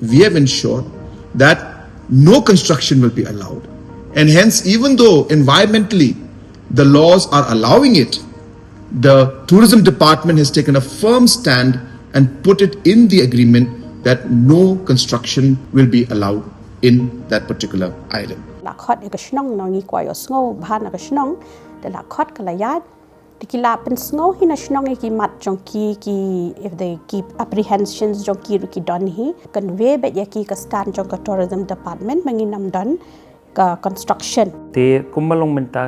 we have ensured that no construction will be allowed. And hence, even though environmentally the laws are allowing it, the tourism department has taken a firm stand and put it in the agreement that no construction will be allowed in that particular island. Lakot ikasnong nongi kwayo sngo bahan ikasnong de lakot kalayat dikila pen sngo hinasnong iki mat jongki ki if they keep apprehensions jongki ruki don hi convey bet yaki ka stand jong tourism department manginam don ka construction te kumalong menta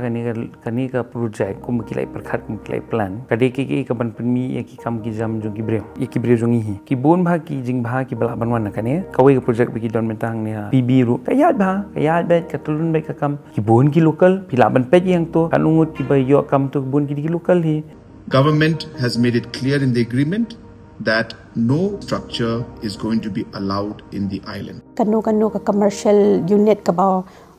kani ka project kum kilai perkhat kum kilai plan kade ki ka ban penmi ki kam ki jam jong ki breu jong hi ki bon bha ki jing bha ki bala banwan kane kawai ka project bi don mentang ne pb ru kayat bet ka tulun bet ka kam ki bon ki local pila ban pet yang to kan ungut ki ba yo kam to bon ki local hi. Government has made it clear in the agreement that no structure is going to be allowed in the island. Kanu ka commercial unit ka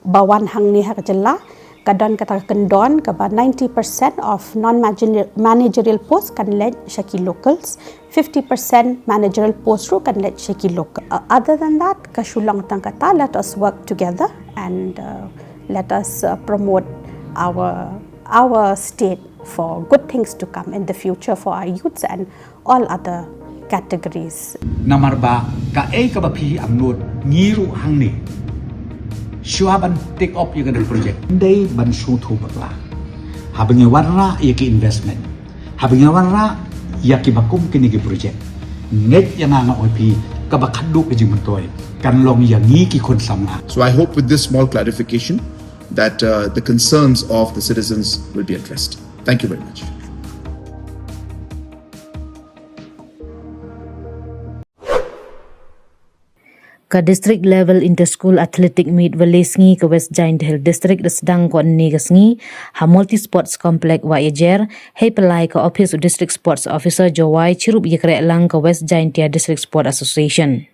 bawan hang ni ha jalla kadon kata kendon ka 90% of non managerial posts kan led shaki locals, 50% managerial posts ru kan led shaki local. Other than that ka shulang tang kata let us work together and let us promote our state for good things to come in the future for our youths and all other categories. Namarba ka ka bapi amnot ngiru hangni Shuaban take up yung project. Day ban shoot ho bakla. Habang yung warra yaki investment. Habang yung warra yaki bakum kini ki project. Nget yang nga opi kabakadu ka jing mantoy. Kanlong yangi ki konsama. So I hope with this small clarification that the concerns of the citizens will be addressed. Thank you very much. Ka district level inter-school athletic meet Valesngi ka West Jaiñtia district Sdang ko ni gasngi ha multi sports complex wa yejer hey pelai ka office of district sports officer Jawai chirup yekre lang ka West Jaiñtia district sport association.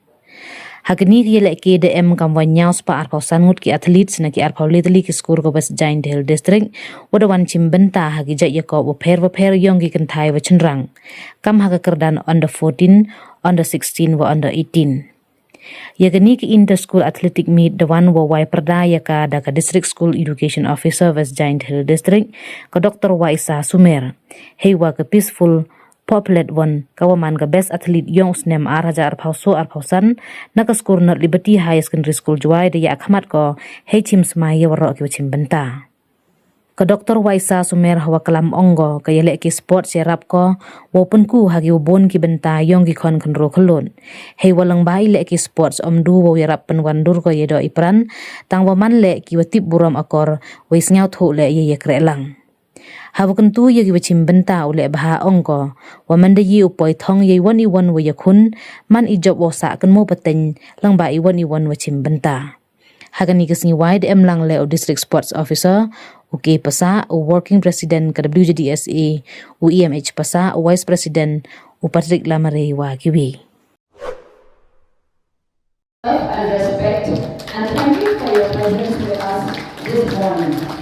Hagni ki le ke DM kam wanyaus pa arpau sangut ki athletes na ki arpau litli ki skor ka West Jaiñtia district wada wan chimbenta hagi ja yako wo pher yong ki kanthai wa chenrang kam haga kerdan under 14 under 16 wa under 18. Yagani ki inter-school athletic meet the one wa wai perdaya ka da ka district school education officer West Jaiñtia district ka Dr. Wyrta Sumer hey wa ka peaceful populate one ka waman ka best athlete yong snem arhaja arpausan na ka score not Liberty High Secondary School juai de ya akhmat ko hey chim smai waro ki chim benta ka Dr. Wyrta Sumer hawa kalam ongo ka yele ki sport serap ko wopun ku hagi ubon ki benta yong ki kon ro kholon hey walang bai le ki sports omdu wo yarap penwandur ko yedo ipran tang waman le ki watip buram akor wis ngaut ho le ye krelang hawa kentu ye ki wachim benta ule baha ongo waman de yi upoi thong ye wani wan wo yakun man i job wo sa kan mo paten lang ba i wani wan wachim benta hagani kasni wide lang le district sports officer UK pasa working president ka WJDSA EMH pasa vice president Patrick Lamare wa kiwi. And respect and thank you for your presence with us this morning.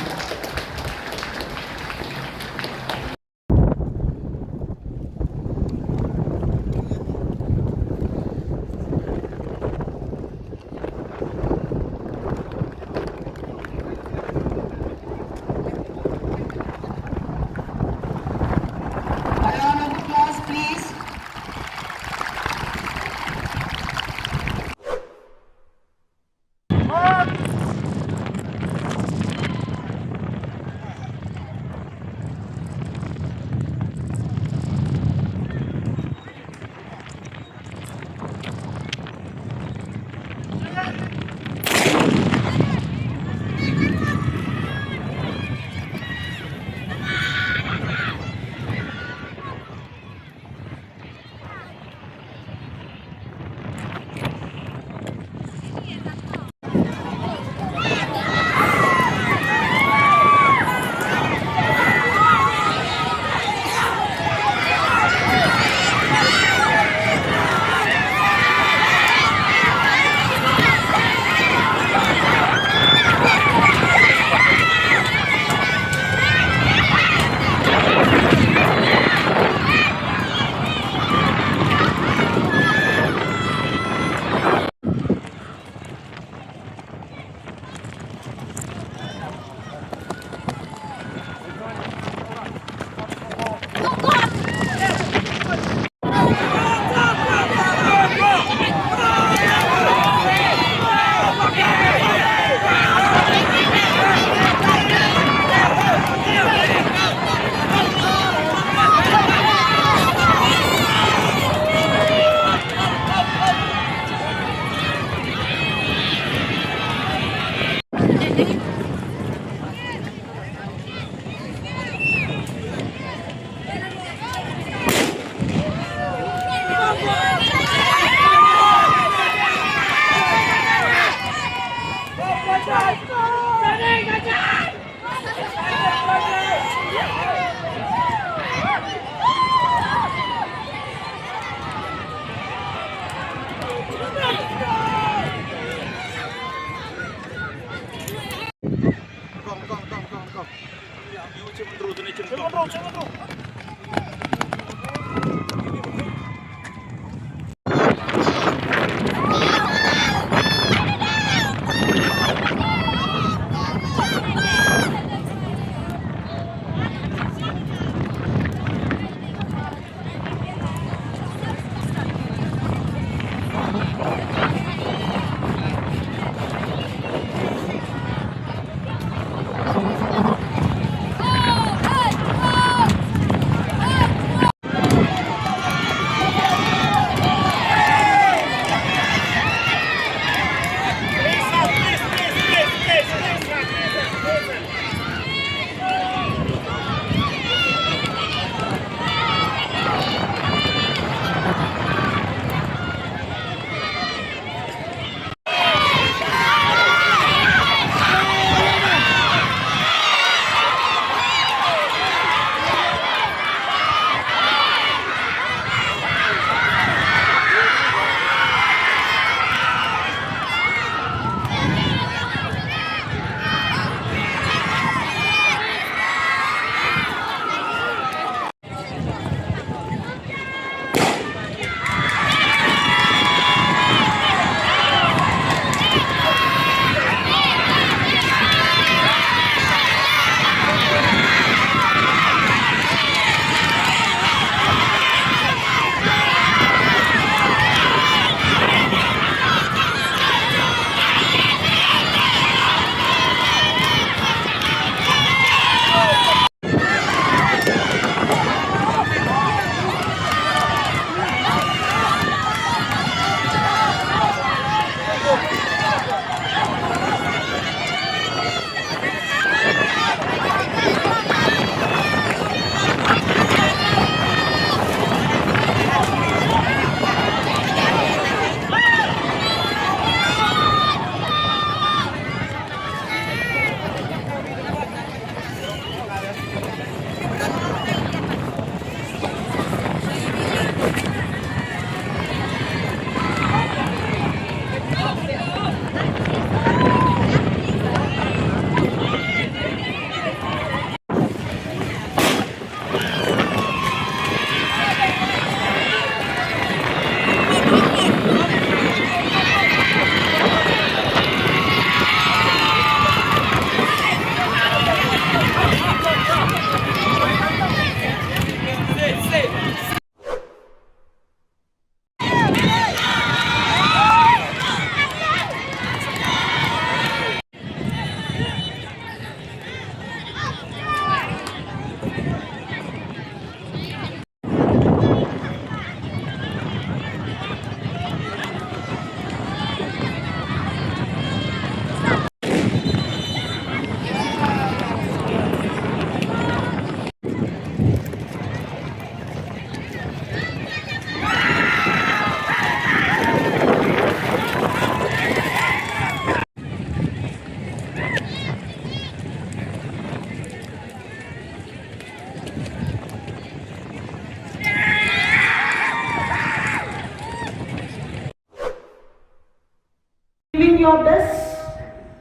Giving your best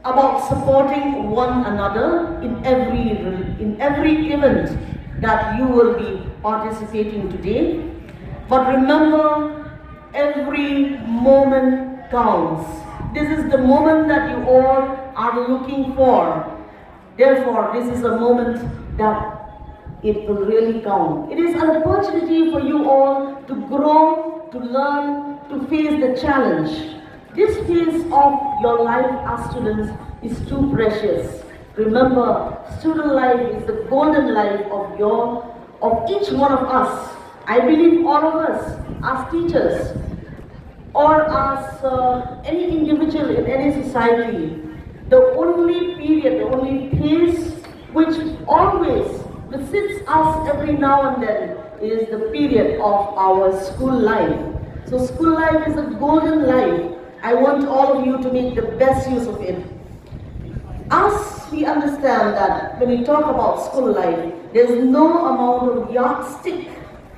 about supporting one another in every event that you will be participating today. But remember, every moment counts. This is the moment that you all are looking for. Therefore, this is a moment that it will really count. It is an opportunity for you all to grow, to learn, to face the challenge. This phase of your life as students is too precious. Remember, student life is the golden life of each one of us. I believe all of us as teachers or as any individual in any society, the only period, the only phase which always visits us every now and then is the period of our school life. So school life is a golden life. I want all of you to make the best use of it. As we understand that when we talk about school life, there's no amount of yardstick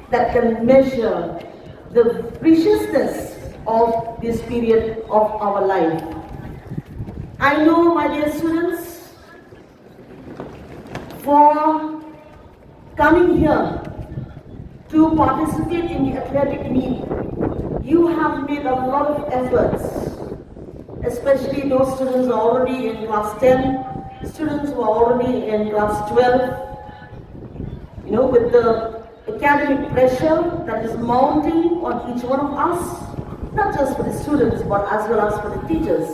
that can measure the preciousness of this period of our life. I know, my dear students, for coming here to participate in the athletic meet, you have made a lot of efforts, especially those students who are already in class 10, students who are already in class 12. You know, with the academic pressure that is mounting on each one of us, not just for the students, but as well as for the teachers,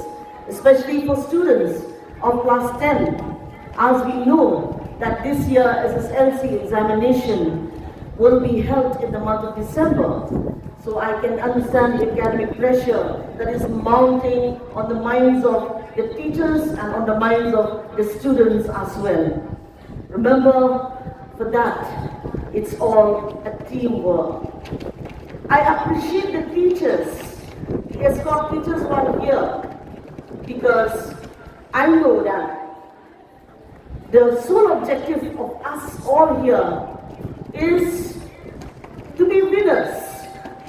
especially for students of class 10, as we know that this year SSLC examination will be held in the month of December. So I can understand the academic pressure that is mounting on the minds of the teachers and on the minds of the students as well. Remember, for that, it's all a teamwork. I appreciate the teachers, the escort teachers who are here, because I know that the sole objective of us all here is to be winners,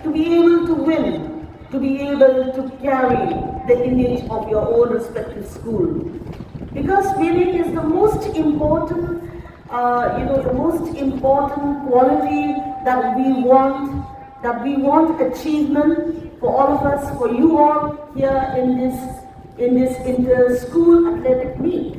to be able to win, to be able to carry the image of your own respective school. Because winning is the most important, the most important quality that we want achievement for all of us, for you all here in this inter-school athletic meet.